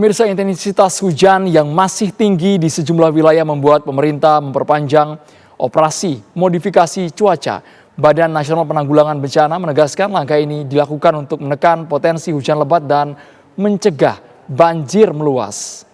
Pemirsa, intensitas hujan yang masih tinggi di sejumlah wilayah membuat pemerintah memperpanjang operasi modifikasi cuaca. Badan Nasional Penanggulangan Bencana menegaskan langkah ini dilakukan untuk menekan potensi hujan lebat dan mencegah banjir meluas.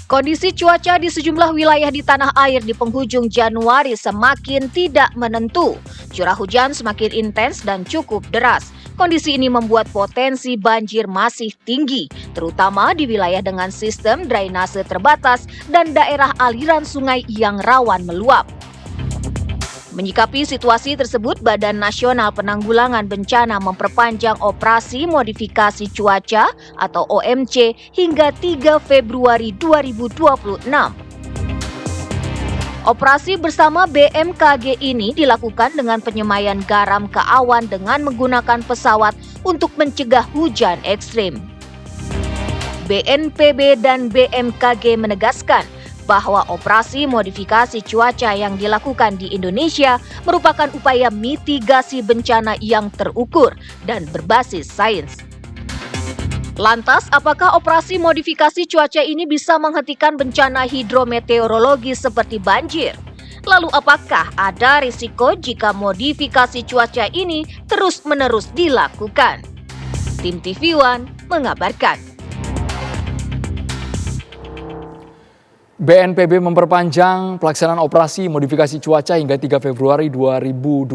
Kondisi cuaca di sejumlah wilayah di tanah air di penghujung Januari semakin tidak menentu. Curah hujan semakin intens dan cukup deras. Kondisi ini membuat potensi banjir masih tinggi, terutama di wilayah dengan sistem drainase terbatas dan daerah aliran sungai yang rawan meluap. Menyikapi situasi tersebut, Badan Nasional Penanggulangan Bencana memperpanjang operasi modifikasi cuaca atau OMC hingga 3 Februari 2026. Operasi bersama BMKG ini dilakukan dengan penyemayan garam ke awan dengan menggunakan pesawat untuk mencegah hujan ekstrim. BNPB dan BMKG menegaskan bahwa operasi modifikasi cuaca yang dilakukan di Indonesia merupakan upaya mitigasi bencana yang terukur dan berbasis sains. Lantas, apakah operasi modifikasi cuaca ini bisa menghentikan bencana hidrometeorologi seperti banjir? Lalu apakah ada risiko jika modifikasi cuaca ini terus-menerus dilakukan? Tim TV One mengabarkan. BNPB memperpanjang pelaksanaan operasi modifikasi cuaca hingga 3 Februari 2026.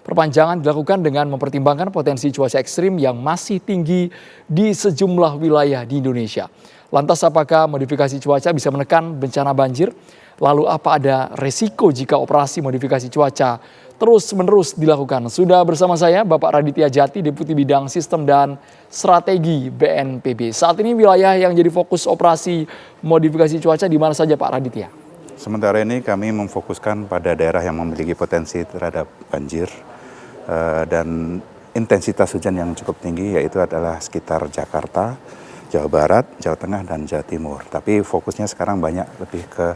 Perpanjangan dilakukan dengan mempertimbangkan potensi cuaca ekstrim yang masih tinggi di sejumlah wilayah di Indonesia. Lantas apakah modifikasi cuaca bisa menekan bencana banjir? Lalu apa ada resiko jika operasi modifikasi cuaca terus-menerus dilakukan? Sudah bersama saya Bapak Raditya Jati, Deputi Bidang Sistem dan Strategi BNPB. Saat ini wilayah yang jadi fokus operasi modifikasi cuaca di mana saja Pak Raditya? Sementara ini kami memfokuskan pada daerah yang memiliki potensi terhadap banjir dan intensitas hujan yang cukup tinggi, yaitu adalah sekitar Jakarta, Jawa Barat, Jawa Tengah, dan Jawa Timur. Tapi fokusnya sekarang banyak lebih ke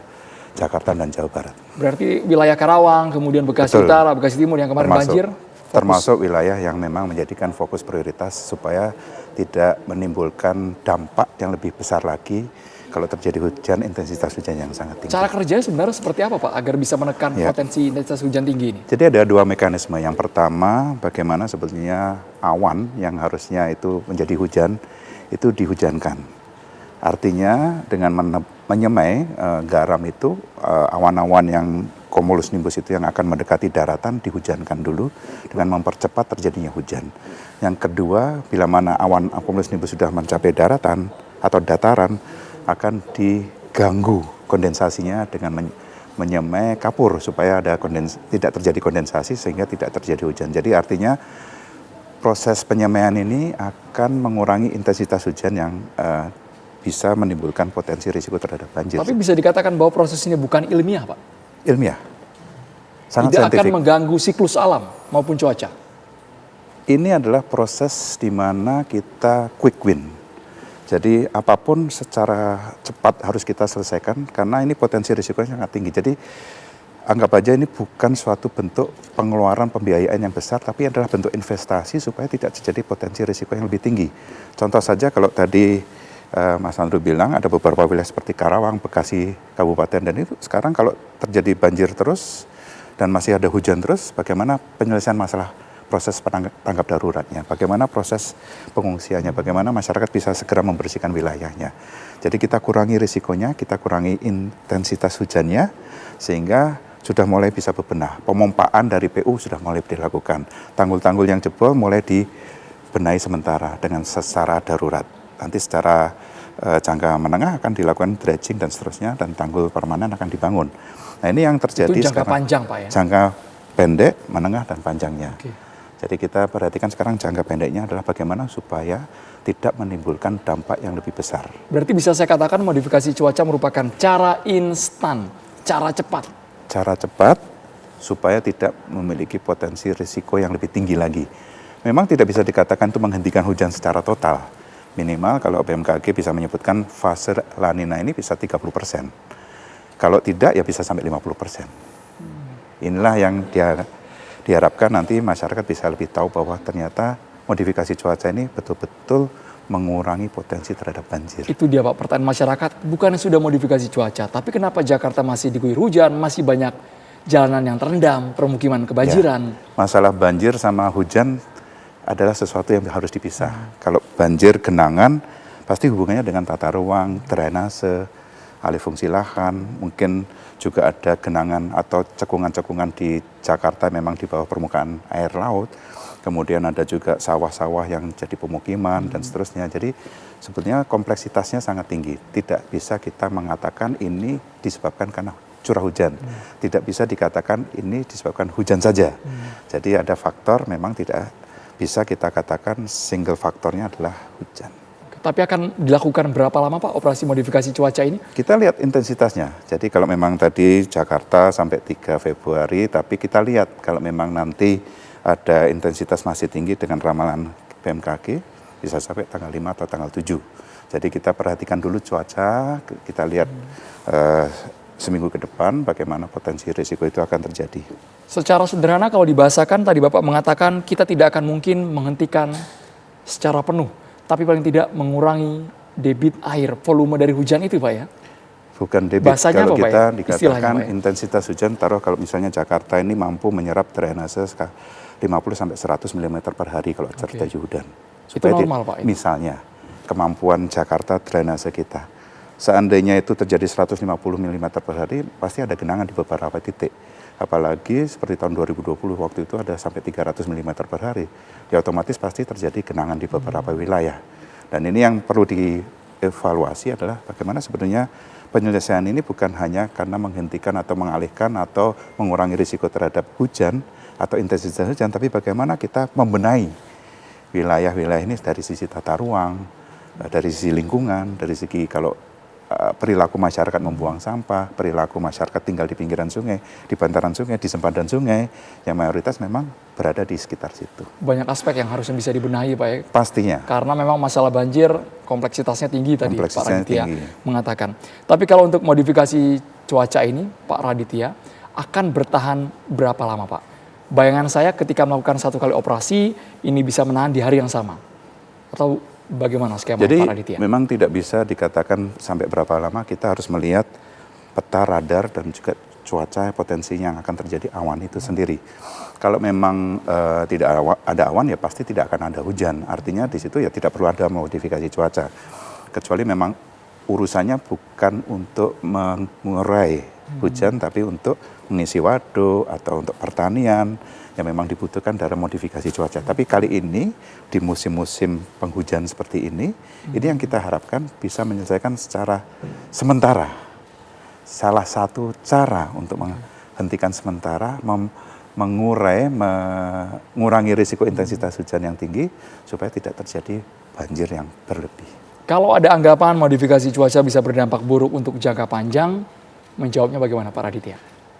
Jakarta dan Jawa Barat. Berarti wilayah Karawang, kemudian Bekasi Utara, Bekasi Timur yang kemarin banjir? Termasuk wilayah yang memang menjadikan fokus prioritas supaya tidak menimbulkan dampak yang lebih besar lagi kalau terjadi hujan, intensitas hujan yang sangat tinggi. Cara kerjanya sebenarnya seperti apa Pak agar bisa menekan potensi intensitas hujan tinggi ini? Jadi ada dua mekanisme. Yang pertama, bagaimana sebetulnya awan yang harusnya itu menjadi hujan, itu dihujankan. Artinya dengan menyemai garam itu, awan-awan yang cumulus nimbus itu yang akan mendekati daratan dihujankan dulu dengan mempercepat terjadinya hujan. Yang kedua, bila mana awan cumulus nimbus sudah mencapai daratan atau dataran, akan diganggu kondensasinya dengan menyemai kapur supaya ada tidak terjadi kondensasi sehingga tidak terjadi hujan. Jadi artinya proses penyemaian ini akan mengurangi intensitas hujan yang bisa menimbulkan potensi risiko terhadap banjir. Tapi bisa dikatakan bahwa proses ini bukan ilmiah Pak? Ilmiah. Sangat tidak saintifik. Akan mengganggu siklus alam maupun cuaca? Ini adalah proses di mana kita quick win. Jadi apapun secara cepat harus kita selesaikan karena ini potensi risikonya sangat tinggi. Jadi anggap aja ini bukan suatu bentuk pengeluaran pembiayaan yang besar, tapi adalah bentuk investasi supaya tidak terjadi potensi risiko yang lebih tinggi. Contoh saja kalau tadi Mas Andrew bilang ada beberapa wilayah seperti Karawang, Bekasi, Kabupaten, dan itu sekarang kalau terjadi banjir terus dan masih ada hujan terus, bagaimana penyelesaian masalah proses tanggap daruratnya, bagaimana proses pengungsiannya, bagaimana masyarakat bisa segera membersihkan wilayahnya. Jadi kita kurangi risikonya, kita kurangi intensitas hujannya, sehingga sudah mulai bisa bebenah. Pemompaan dari PU sudah mulai dilakukan. Tanggul-tanggul yang jebol mulai dibenahi sementara dengan secara darurat. Nanti secara jangka menengah akan dilakukan dredging dan seterusnya, dan tanggul permanen akan dibangun. Nah ini yang terjadi itu jangka sekarang. Panjang Pak ya? Jangka pendek, menengah, dan panjangnya. Oke. Jadi kita perhatikan sekarang jangka pendeknya adalah bagaimana supaya tidak menimbulkan dampak yang lebih besar. Berarti bisa saya katakan modifikasi cuaca merupakan cara instan, cara cepat. Cara cepat supaya tidak memiliki potensi risiko yang lebih tinggi lagi. Memang tidak bisa dikatakan itu menghentikan hujan secara total. Minimal kalau BMKG bisa menyebutkan fase La Nina ini bisa 30%. Kalau tidak ya bisa sampai 50%. Inilah yang diharapkan nanti masyarakat bisa lebih tahu bahwa ternyata modifikasi cuaca ini betul-betul mengurangi potensi terhadap banjir. Itu dia Pak, pertanyaan masyarakat, bukan sudah modifikasi cuaca, tapi kenapa Jakarta masih diguyur hujan, masih banyak jalanan yang terendam, permukiman kebanjiran. Ya, masalah banjir sama hujan adalah sesuatu yang harus dipisah. Kalau banjir genangan, pasti hubungannya dengan tata ruang, drainase, alih fungsi lahan, mungkin juga ada genangan atau cekungan-cekungan di Jakarta memang di bawah permukaan air laut. Kemudian ada juga sawah-sawah yang jadi pemukiman dan seterusnya. Jadi sebetulnya kompleksitasnya sangat tinggi. Tidak bisa kita mengatakan ini disebabkan karena curah hujan. Tidak bisa dikatakan ini disebabkan hujan saja. Jadi ada faktor memang tidak bisa kita katakan single faktornya adalah hujan. Tapi akan dilakukan berapa lama Pak operasi modifikasi cuaca ini? Kita lihat intensitasnya. Jadi kalau memang tadi Jakarta sampai 3 Februari, tapi kita lihat kalau memang nanti ada intensitas masih tinggi dengan ramalan BMKG, bisa sampai tanggal 5 atau tanggal 7. Jadi kita perhatikan dulu cuaca, kita lihat seminggu ke depan bagaimana potensi risiko itu akan terjadi. Secara sederhana kalau dibahasakan tadi Bapak mengatakan kita tidak akan mungkin menghentikan secara penuh, tapi paling tidak mengurangi debit air, volume dari hujan itu Pak ya? Bukan debit, Bahasanya kalau apa, Pak, kita ya? dikatakan Istilahnya, Pak, ya? intensitas hujan, taruh kalau misalnya Jakarta ini mampu menyerap drainase 50 sampai 100 mm per hari kalau terjadi hujan. Itu normal Pak? Misalnya kemampuan Jakarta drainase kita. Seandainya itu terjadi 150 mm per hari, pasti ada genangan di beberapa titik. Apalagi seperti tahun 2020 waktu itu ada sampai 300 mm per hari. Ya otomatis pasti terjadi genangan di beberapa wilayah. Dan ini yang perlu dievaluasi adalah bagaimana sebenarnya penyelesaian ini bukan hanya karena menghentikan atau mengalihkan atau mengurangi risiko terhadap hujan atau intensitas hujan, tapi bagaimana kita membenahi wilayah-wilayah ini dari sisi tata ruang, dari sisi lingkungan, dari segi kalau perilaku masyarakat membuang sampah, perilaku masyarakat tinggal di pinggiran sungai, di bantaran sungai, di sempadan sungai, yang mayoritas memang berada di sekitar situ. Banyak aspek yang harusnya bisa dibenahi Pak ya? Pastinya. Karena memang masalah banjir kompleksitasnya tinggi tadi Pak Raditya tinggi. mengatakan. Tapi kalau untuk modifikasi cuaca ini Pak Raditya akan bertahan berapa lama Pak? Bayangan saya ketika melakukan satu kali operasi ini bisa menahan di hari yang sama. Atau bagaimana skema Jadi Pak Raditya? memang tidak bisa dikatakan sampai berapa lama, kita harus melihat peta radar dan juga cuaca potensi yang akan terjadi awan itu sendiri. Kalau memang tidak ada awan ya pasti tidak akan ada hujan. Artinya di situ ya tidak perlu ada modifikasi cuaca. Kecuali memang urusannya bukan untuk mengurai hujan tapi untuk mengisi waduk atau untuk pertanian yang memang dibutuhkan dalam modifikasi cuaca. Tapi kali ini di musim-musim penghujan seperti ini yang kita harapkan bisa menyelesaikan secara sementara. Salah satu cara untuk menghentikan sementara, mengurangi risiko intensitas hujan yang tinggi supaya tidak terjadi banjir yang berlebih. Kalau ada anggapan modifikasi cuaca bisa berdampak buruk untuk jangka panjang, menjawabnya bagaimana Pak Raditya?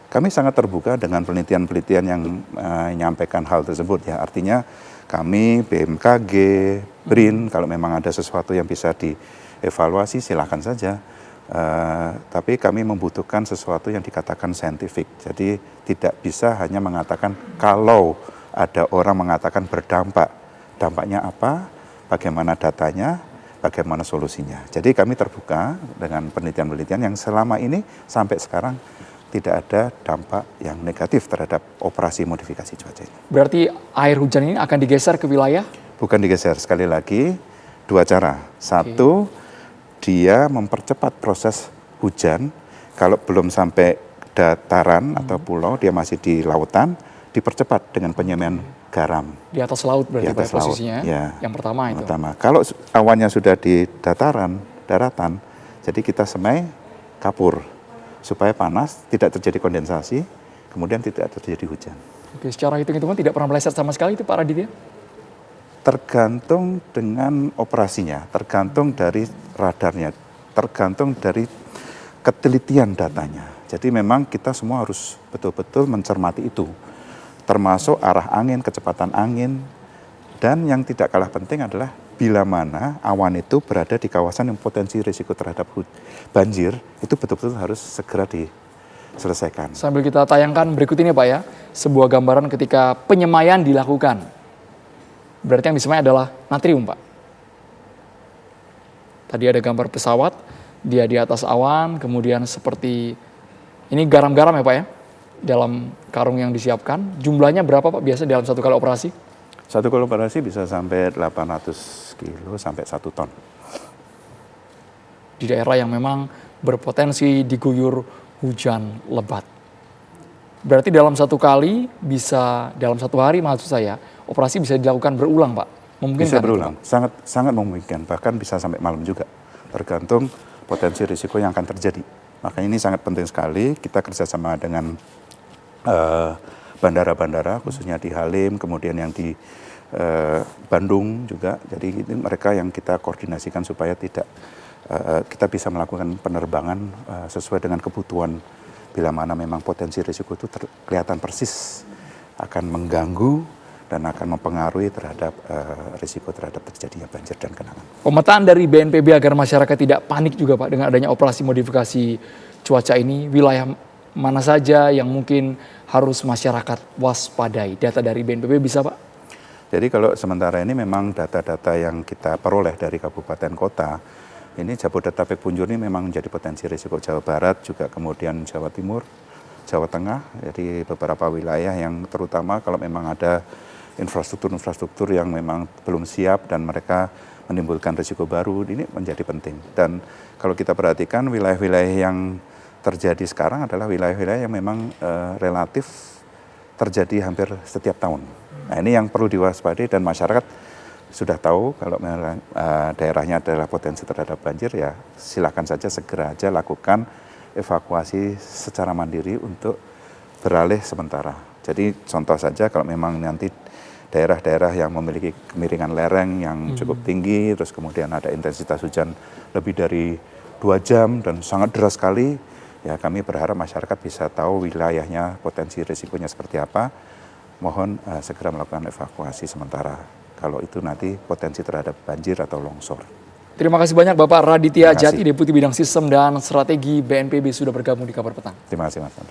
Kami sangat terbuka dengan penelitian-penelitian yang menyampaikan hal tersebut ya. Artinya kami, BMKG, BRIN, kalau memang ada sesuatu yang bisa dievaluasi silakan saja. Tapi kami membutuhkan sesuatu yang dikatakan saintifik. Jadi tidak bisa hanya mengatakan kalau ada orang mengatakan berdampak. Dampaknya apa, bagaimana datanya, bagaimana solusinya. Jadi kami terbuka dengan penelitian-penelitian yang selama ini sampai sekarang tidak ada dampak yang negatif terhadap operasi modifikasi cuaca ini. Berarti air hujan ini akan digeser ke wilayah? Bukan digeser, sekali lagi dua cara. Satu, dia mempercepat proses hujan. Kalau belum sampai dataran atau pulau, dia masih di lautan, dipercepat dengan penyemian garam. Di atas laut berarti Di atas laut, posisinya ya. yang pertama itu. Kalau awannya sudah di daratan, jadi kita semai kapur supaya panas, tidak terjadi kondensasi, kemudian tidak terjadi hujan. Oke, secara hitung-hitungan tidak pernah meleset sama sekali itu Pak Raditya? Tergantung dengan operasinya, tergantung dari radarnya, tergantung dari ketelitian datanya. Jadi memang kita semua harus betul-betul mencermati itu, termasuk arah angin, kecepatan angin, dan yang tidak kalah penting adalah bila mana awan itu berada di kawasan yang potensi risiko terhadap banjir, itu betul-betul harus segera diselesaikan. Sambil kita tayangkan berikut ini Pak ya, sebuah gambaran ketika penyemaian dilakukan. Berarti yang di semai adalah natrium, Pak. Tadi ada gambar pesawat, dia di atas awan, kemudian seperti ini garam-garam ya Pak ya, dalam karung yang disiapkan. Jumlahnya berapa Pak biasa dalam satu kali operasi? Satu kali operasi bisa sampai 800 kilo sampai 1 ton. Di daerah yang memang berpotensi diguyur hujan lebat. Berarti dalam satu kali bisa, dalam satu hari maksud saya, operasi bisa dilakukan berulang Pak? Memungkinkan Bisa itu, berulang, Pak? sangat memungkinkan, bahkan bisa sampai malam juga. Tergantung potensi risiko yang akan terjadi. Makanya ini sangat penting sekali, kita kerjasama dengan bandara-bandara, khususnya di Halim, kemudian yang di Bandung juga. Jadi ini mereka yang kita koordinasikan supaya tidak kita bisa melakukan penerbangan sesuai dengan kebutuhan. Bila mana memang potensi risiko itu kelihatan persis akan mengganggu dan akan mempengaruhi terhadap risiko terhadap terjadinya banjir dan genangan. Pemetaan dari BNPB agar masyarakat tidak panik juga Pak dengan adanya operasi modifikasi cuaca ini, wilayah mana saja yang mungkin harus masyarakat waspadai? Data dari BNPB bisa Pak? Jadi kalau sementara ini memang data-data yang kita peroleh dari kabupaten kota, ini Jabodetabek Punjur ini memang menjadi potensi risiko. Jawa Barat juga, kemudian Jawa Timur, Jawa Tengah, jadi beberapa wilayah yang terutama kalau memang ada infrastruktur yang memang belum siap dan mereka menimbulkan risiko baru, ini menjadi penting. Dan kalau kita perhatikan wilayah-wilayah yang terjadi sekarang adalah wilayah-wilayah yang memang relatif terjadi hampir setiap tahun. Nah ini yang perlu diwaspadai dan masyarakat sudah tahu kalau daerahnya adalah potensi terhadap banjir, ya silakan saja segera aja lakukan evakuasi secara mandiri untuk beralih sementara. Jadi contoh saja kalau memang nanti daerah-daerah yang memiliki kemiringan lereng yang cukup tinggi, terus kemudian ada intensitas hujan lebih dari 2 jam dan sangat deras sekali, ya kami berharap masyarakat bisa tahu wilayahnya potensi risikonya seperti apa, mohon segera melakukan evakuasi sementara kalau itu nanti potensi terhadap banjir atau longsor. Terima kasih banyak Bapak Raditya Terima kasih. Jati, Deputi Bidang Sistem dan Strategi BNPB sudah bergabung di Kabar Petang. Terima kasih Mas Andre.